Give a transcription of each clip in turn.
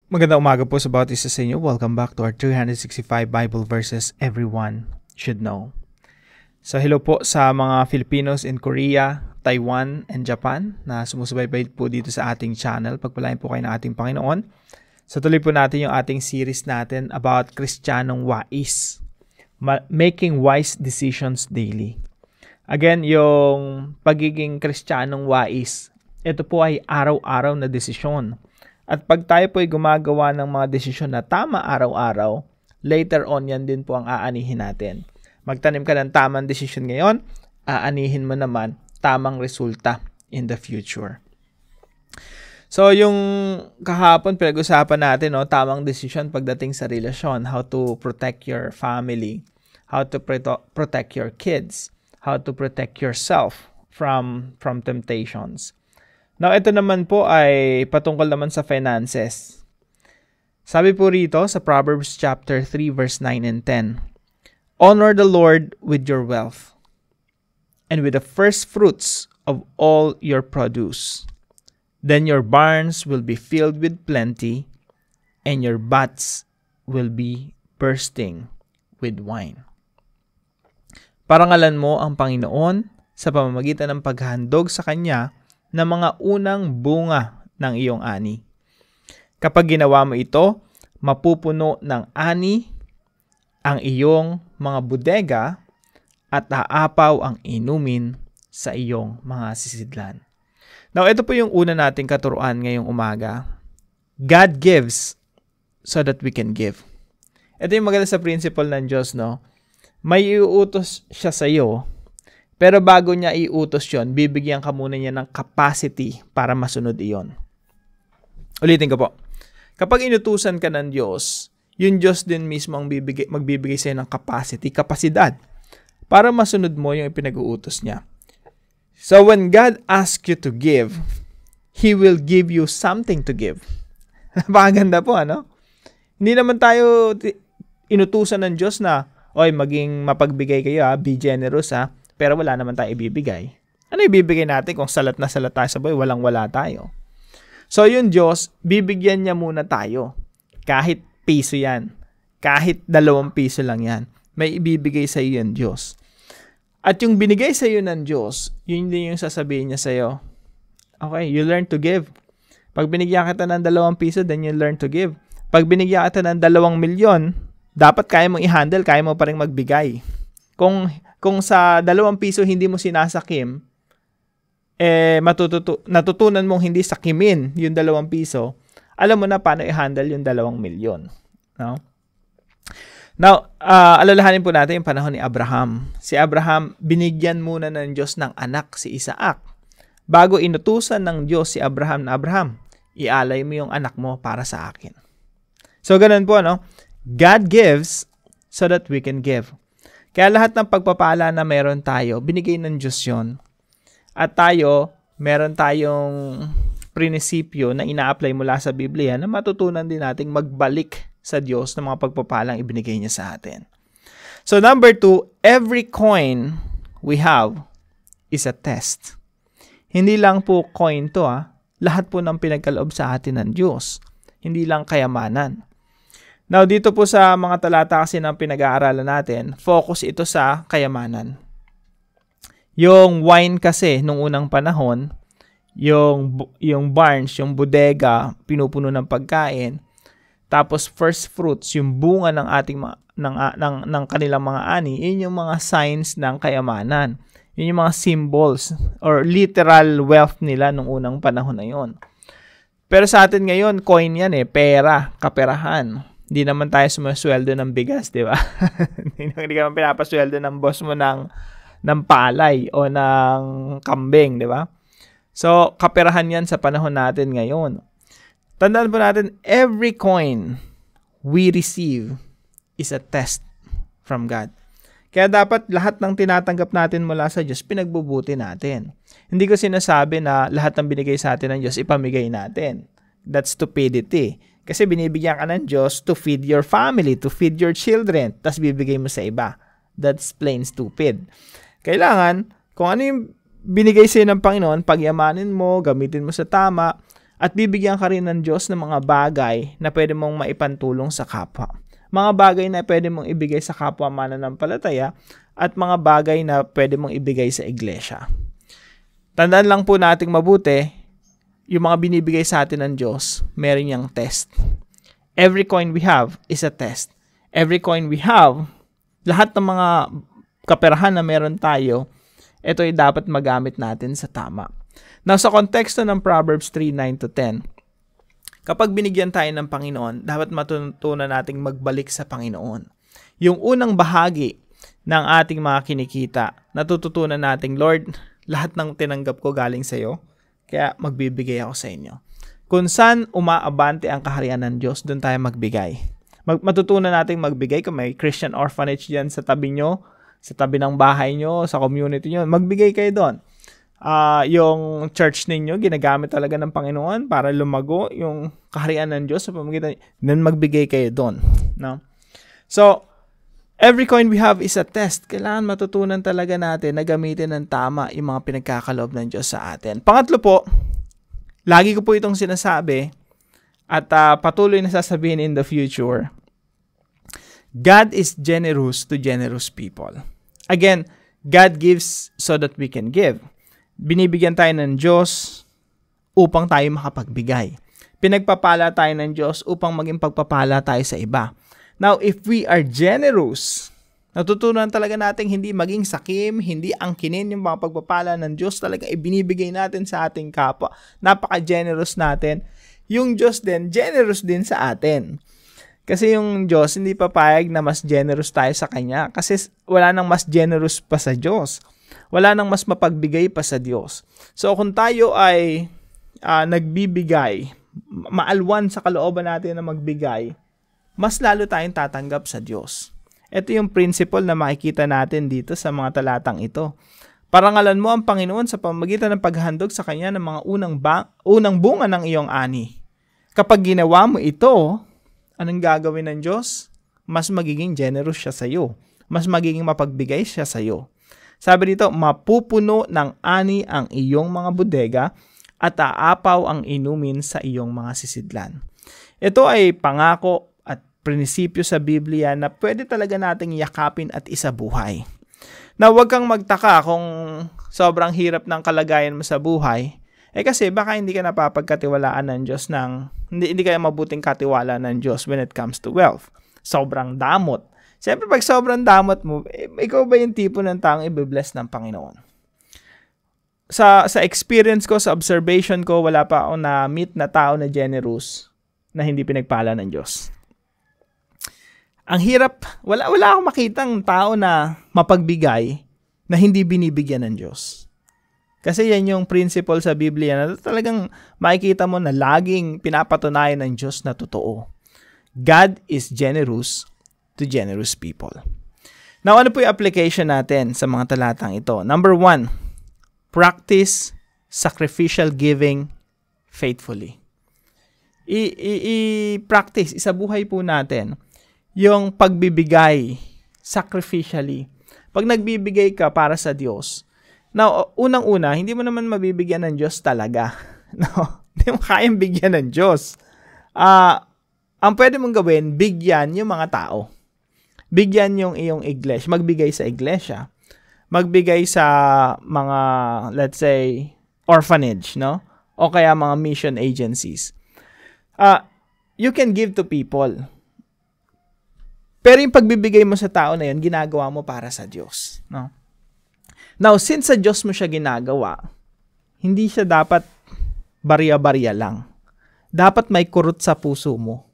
Magandang umaga po sa bawat isa sa inyo. Welcome back to our 365 Bible verses everyone should know. So hello po sa mga Filipinos in Korea, Taiwan, and Japan na sumusubaybay po dito sa ating channel. Pagpalain po kayo ng ating Panginoon. So tuloy po natin yung ating series natin about Kristiyanong wais. Making wise decisions daily. Again, yung pagiging Kristiyanong wais, ito po ay araw-araw na desisyon. At pag tayo po ay gumagawa ng mga desisyon na tama araw-araw, later on yan din po ang aanihin natin. Magtanim ka ng tamang desisyon ngayon, aanihin mo naman tamang resulta in the future. So yung kahapon pinag-usapan natin, tamang desisyon pagdating sa relasyon, how to protect your family, how to protect your kids, how to protect yourself from temptations. Now, ito naman po ay patungkol naman sa finances. Sabi po rito sa Proverbs chapter 3 verse 9 and 10, "Honor the Lord with your wealth, and with the first fruits of all your produce. Then your barns will be filled with plenty, and your vats will be bursting with wine." Parangalan mo ang Panginoon sa pamamagitan ng paghandog sa Kanya na mga unang bunga ng iyong ani. Kapag ginawa mo ito, mapupuno ng ani ang iyong mga bodega at aapaw ang inumin sa iyong mga sisidlan. Now, ito po yung una nating katuruan ngayong umaga. God gives so that we can give. Ito yung maganda sa principle ng Diyos, no? May iuutos siya sa iyo, pero bago niya iutos yon, bibigyan ka muna niya ng capacity para masunod iyon. Ulitin ko po. Kapag inutusan ka ng Diyos, yung Diyos din mismo ang magbibigay sa'yo ng capacity, kapasidad, para masunod mo yung ipinag-uutos niya. So when God asks you to give, He will give you something to give. Napakaganda po, ano? Hindi naman tayo inutusan ng Diyos na, oy, maging mapagbigay kayo, be generous, pero wala naman tayo ibibigay. Ano ibibigay natin kung salat na salat tayo sa buhay, walang-wala tayo? So yung Diyos, bibigyan niya muna tayo. Kahit piso yan. Kahit 2 piso lang yan. May ibibigay sa iyo yung Diyos. At yung binigay sa iyo ng Diyos, yun din yung sasabihin niya sa iyo. Okay, you learn to give. Pag binigyan kita ng 2 piso, then you learn to give. Pag binigyan kita ng 2 milyon, dapat kaya mong i-handle, kaya mo pa rin magbigay. Kung sa 2 piso hindi mo sinasakim, natutunan mong hindi sakimin yung 2 piso, alam mo na paano i-handle yung 2 milyon. No? Now, alalahanin po natin yung panahon ni Abraham. Si Abraham, binigyan muna ng Diyos ng anak, si Isaac. Bago inutusan ng Diyos si Abraham na, Abraham, ialay mo yung anak mo para sa akin. So, ganun po, no? God gives so that we can give. Kaya lahat ng pagpapala na meron tayo, binigay ng Diyos yun. At tayo, meron tayong prinsipyo na ina-apply mula sa Biblia na matutunan din nating magbalik sa Diyos ng mga pagpapalang ibinigay niya sa atin. So number 2, every coin we have is a test. Hindi lang po coin to, lahat po ng pinagkaloob sa atin ng Diyos. Hindi lang kayamanan. Now, dito po sa mga talata kasi ng pinag-aaralan natin, focus ito sa kayamanan. Yung wine kasi, nung unang panahon, yung barns, yung bodega, pinupuno ng pagkain. Tapos, first fruits, yung bunga ng ating ng kanilang mga ani, yun yung mga signs ng kayamanan. Yun yung mga symbols or literal wealth nila nung unang panahon na yun. Pero sa atin ngayon, coin yan pera, kaperahan. Hindi naman tayo sumasweldo ng bigas, di ba? Hindi ka naman pinapasweldo ng boss mo ng palay o ng kambing, di ba? So, kaperahan yan sa panahon natin ngayon. Tandaan po natin, every coin we receive is a test from God. Kaya dapat lahat ng tinatanggap natin mula sa Diyos, pinagbubuti natin. Hindi ko sinasabi na lahat ng binigay sa atin ng Diyos, ipamigay natin. That's stupidity. Kasi binibigyan ka ng Diyos to feed your family, to feed your children, tas bibigay mo sa iba. That's plain stupid. Kailangan, kung ano yung binigay sa'yo ng Panginoon, pagyamanin mo, gamitin mo sa tama, At bibigyan ka rin ng Diyos ng mga bagay na pwede mong maipantulong sa kapwa. Mga bagay na pwede mong ibigay sa kapwa mananampalataya at mga bagay na pwede mong ibigay sa iglesia. Tandaan lang po nating mabuti, yung mga binibigay sa atin ng Diyos, meron niyang test. Every coin we have is a test. Every coin we have, lahat ng mga kaperahan na meron tayo, ito ay dapat magamit natin sa tama. Now, sa konteksto ng Proverbs 3:9-10, kapag binigyan tayo ng Panginoon, dapat matutunan nating magbalik sa Panginoon. Yung unang bahagi ng ating mga kinikita, natututunan nating, Lord, lahat ng tinanggap ko galing sa iyo, kaya magbibigay ako sa inyo. Kung saan umaabante ang kaharian ng Diyos, doon tayo magbigay. Matutunan nating magbigay kung may Christian orphanage dyan sa tabi nyo, sa tabi ng bahay nyo, sa community nyo, magbigay kayo doon. Yung church ninyo, ginagamit talaga ng Panginoon para lumago yung kaharian ng Diyos sa pamamagitan, then magbigay kayo doon. No? So, every coin we have is a test. Kailangan matutunan talaga natin na gamitin ng tama yung mga pinagkakaloob ng Diyos sa atin. Pangatlo po, lagi ko po itong sinasabi at patuloy na sasabihin in the future, God is generous to generous people. Again, God gives so that we can give. Binibigyan tayo ng Diyos upang tayo makapagbigay. Pinagpapala tayo ng Diyos upang maging pagpapala tayo sa iba. Now, if we are generous, natutunan talaga natin hindi maging sakim, hindi angkinin yung mga pagpapala ng Diyos, talaga ibinibigay natin sa ating kapwa. Napaka-generous natin. Yung Diyos din, generous din sa atin. Kasi yung Diyos, hindi papayag na mas generous tayo sa Kanya. Kasi wala nang mas generous pa sa Diyos. Wala nang mas mapagbigay pa sa Diyos. So, kung tayo ay nagbibigay, maalwan sa kalooban natin na magbigay, mas lalo tayong tatanggap sa Diyos. Ito yung principle na makikita natin dito sa mga talatang ito. Parangalan mo ang Panginoon sa pamamagitan ng paghandog sa Kanya ng mga unang bunga ng iyong ani. Kapag ginawa mo ito, anong gagawin ng Diyos? Mas magiging generous siya sa iyo. Mas magiging mapagbigay siya sa iyo. Sabi dito, mapupuno ng ani ang iyong mga bodega at aapaw ang inumin sa iyong mga sisidlan. Ito ay pangako at prinsipyo sa Biblia na pwede talaga nating yakapin at isabuhay. Na huwag kang magtaka kung sobrang hirap ng kalagayan mo sa buhay, kasi baka hindi ka napapagkatiwalaan ng Diyos hindi ka mabuting katiwala ng Diyos when it comes to wealth. Sobrang damot. Siyempre, pag sobrang damot mo, ikaw ba yung tipo ng taong i-bless ng Panginoon? Sa experience ko, sa observation ko, wala pa ako na-meet na tao na generous na hindi pinagpala ng Diyos. Ang hirap, wala akong makitang tao na mapagbigay na hindi binibigyan ng Diyos. Kasi yan yung principle sa Biblia na talagang makikita mo na laging pinapatunayan ng Diyos na totoo. God is generous to generous people. Now, ano po yung application natin sa mga talatang ito? Number 1, practice sacrificial giving faithfully. I-practice, isabuhay po natin yung pagbibigay sacrificially. Pag nagbibigay ka para sa Diyos, now, unang-una, hindi mo naman mabibigyan ng Diyos talaga. No? Hindi mo kayang bigyan ng Diyos. Ang pwede mong gawin, bigyan yung mga tao. Bigyan yung iyong iglesia. Magbigay sa iglesia. Magbigay sa mga, let's say, orphanage, no? O kaya mga mission agencies. You can give to people. Pero yung pagbibigay mo sa tao na yun, ginagawa mo para sa Diyos, no? Now, since sa Diyos mo siya ginagawa, hindi siya dapat barya-barya lang. Dapat may kurot sa puso mo.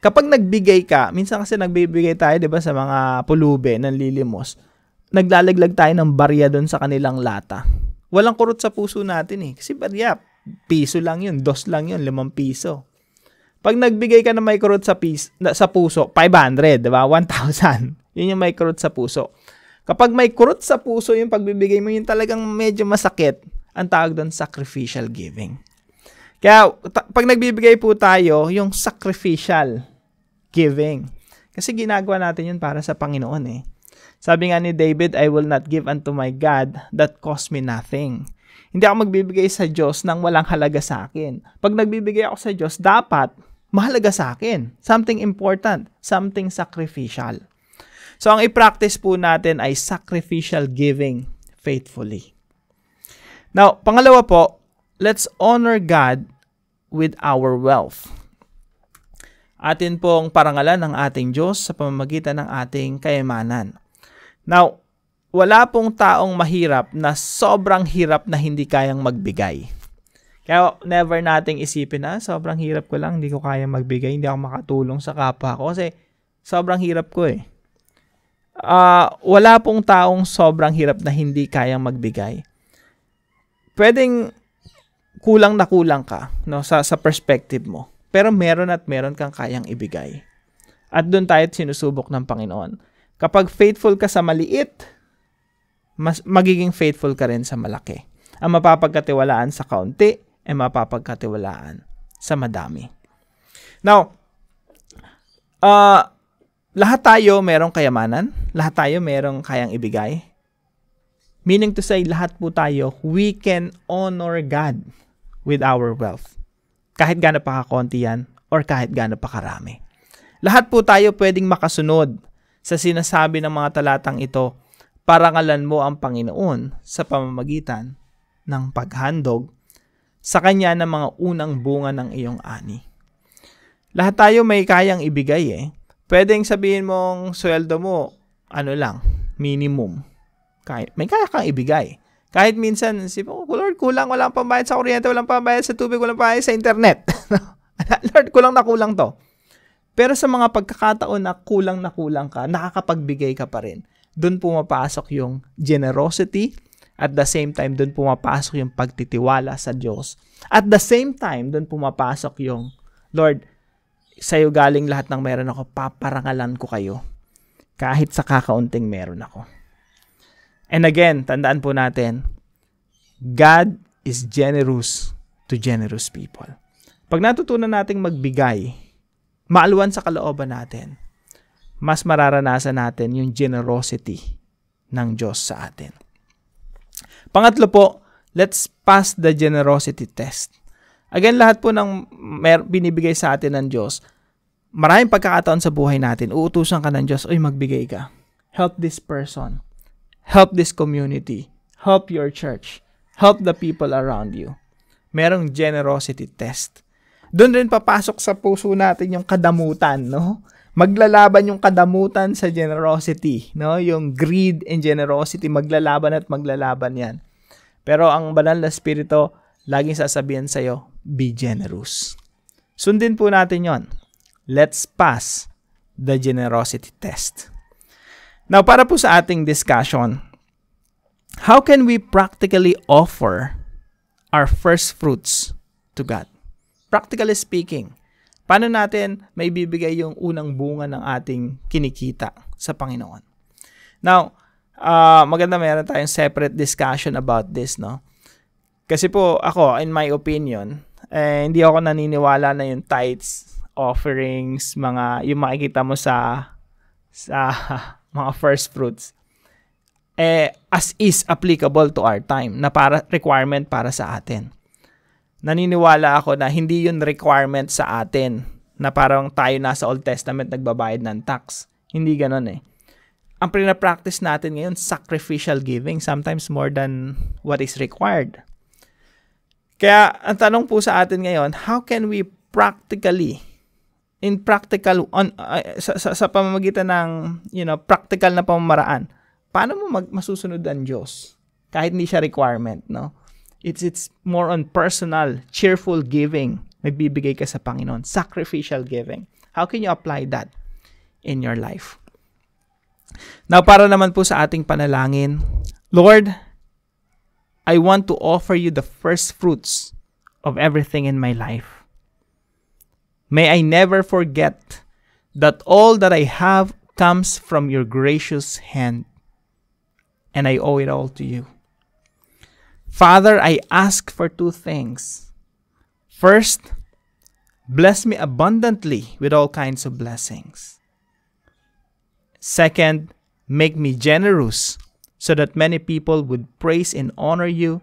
Kapag nagbigay ka, minsan kasi nagbibigay tayo, 'di ba, sa mga pulube ng lilimos, naglalaglag tayo ng barya doon sa kanilang lata. Walang kurot sa puso natin Kasi barya, piso lang yun, 2 lang yun, 5 piso. Pag nagbigay ka na may kurot sa puso, 500, 'di ba? 1,000. Yun yung may kurot sa puso. Kapag may kurot sa puso yung pagbibigay mo, yun talagang medyo masakit. Ang tawag doon, sacrificial giving. Kaya, pag nagbibigay po tayo, yung sacrificial giving. Kasi ginagawa natin yun para sa Panginoon Sabi nga ni David, I will not give unto my God that cost me nothing. Hindi ako magbibigay sa Diyos ng walang halaga sa akin. Pag nagbibigay ako sa Diyos, dapat mahalaga sa akin. Something important, something sacrificial. So, ang i-practice po natin ay sacrificial giving faithfully. Now, pangalawa po, let's honor God with our wealth. Atin pong parangalan ng ating Diyos sa pamamagitan ng ating kayamanan. Now, wala pong taong mahirap na sobrang hirap na hindi kayang magbigay. Kaya never nating isipin na sobrang hirap ko lang, hindi ko kayang magbigay, hindi ako makatulong sa kapwa ko kasi sobrang hirap ko eh. Wala pong taong sobrang hirap na hindi kayang magbigay. Pwedeng kulang na kulang ka, no, sa perspective mo. Pero meron at meron kang kayang ibigay. At doon tayo sinusubok ng Panginoon. Kapag faithful ka sa maliit, magiging faithful ka rin sa malaki. Ang mapapagkatiwalaan sa kaunti ay mapapagkatiwalaan sa madami. Now, lahat tayo merong kayamanan, lahat tayo merong kayang ibigay. Meaning to say, lahat po tayo, we can honor God with our wealth. Kahit gaano pa kakonti yan, or kahit gaano pa karami. Lahat po tayo pwedeng makasunod sa sinasabi ng mga talatang ito, parangalan mo ang Panginoon sa pamamagitan ng paghandog sa Kanya ng mga unang bunga ng iyong ani. Lahat tayo may kayang ibigay eh. Pwedeng sabihin mong sweldo mo, minimum. May kaya kang ibigay. Kahit minsan, Lord, kulang, walang pambayad sa kuryente, walang pambayad sa tubig, walang pambayad sa internet. Lord, kulang na kulang to. Pero sa mga pagkakataon na kulang ka, nakakapagbigay ka pa rin. Doon pumapasok yung generosity, at the same time, doon pumapasok yung pagtitiwala sa Diyos. At the same time, doon pumapasok yung, Lord, sa'yo galing lahat ng meron ako, paparangalan ko kayo. Kahit sa kakaunting meron ako. And again, tandaan po natin, God is generous to generous people. Pag natutunan nating magbigay, maaluan sa kalooban natin, mas mararanasan natin yung generosity ng Diyos sa atin. Pangatlo po, let's pass the generosity test. Again, lahat po ng binibigay sa atin ng Diyos, maraming pagkakataon sa buhay natin, uutusan ka ng Diyos, magbigay ka. Help this person. Help this community. Help your church. Help the people around you. Merong generosity test. Doon rin papasok sa puso natin yung kadamutan, no? Maglalaban yung kadamutan sa generosity, no? Yung greed and generosity, maglalaban at maglalaban yan. Pero ang banal na spirito, laging sasabihan sa'yo, be generous. Sundin po natin yon. Let's pass the generosity test. Now, para po sa ating discussion, how can we practically offer our first fruits to God? Practically speaking, paano natin may bibigay yung unang bunga ng ating kinikita sa Panginoon? Now, maganda meron tayong separate discussion about this, no? Kasi po, ako, in my opinion, hindi ako naniniwala na yung tithes, offerings, yung makikita mo sa mga first fruits, as is applicable to our time, na requirement para sa atin. Naniniwala ako na hindi yun requirement sa atin, na parang tayo nasa Old Testament nagbabayad ng tax. Hindi ganon eh. Ang pinapractice natin ngayon, sacrificial giving, sometimes more than what is required. Kaya, ang tanong po sa atin ngayon, how can we practically, sa pamamagitan ng, practical na pamamaraan, paano mo masusunod ang Diyos? Kahit hindi siya requirement, no? It's more on personal, cheerful giving. Nagbibigay ka sa Panginoon. Sacrificial giving. How can you apply that in your life? Now, para naman po sa ating panalangin, Lord, I want to offer you the first fruits of everything in my life. May I never forget that all that I have comes from your gracious hand, and I owe it all to you. Father, I ask for two things. First, bless me abundantly with all kinds of blessings. Second, make me generous so that many people would praise and honor you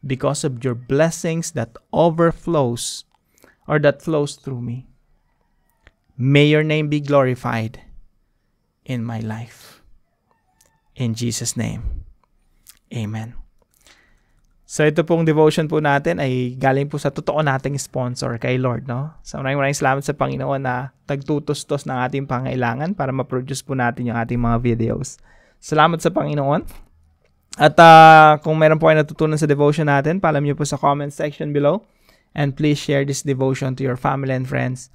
because of your blessings that overflows or that flows through me. May your name be glorified in my life. In Jesus' name, amen. So ito pong devotion po natin ay galing po sa totoo nating sponsor kay Lord, no? So maraming salamat sa Panginoon na tagtutustos ng ating pangailangan para ma-produce po natin yung ating mga videos. Salamat sa Panginoon. At kung meron po kayo natutunan sa devotion natin, paalam niyo po sa comment section below. And please share this devotion to your family and friends.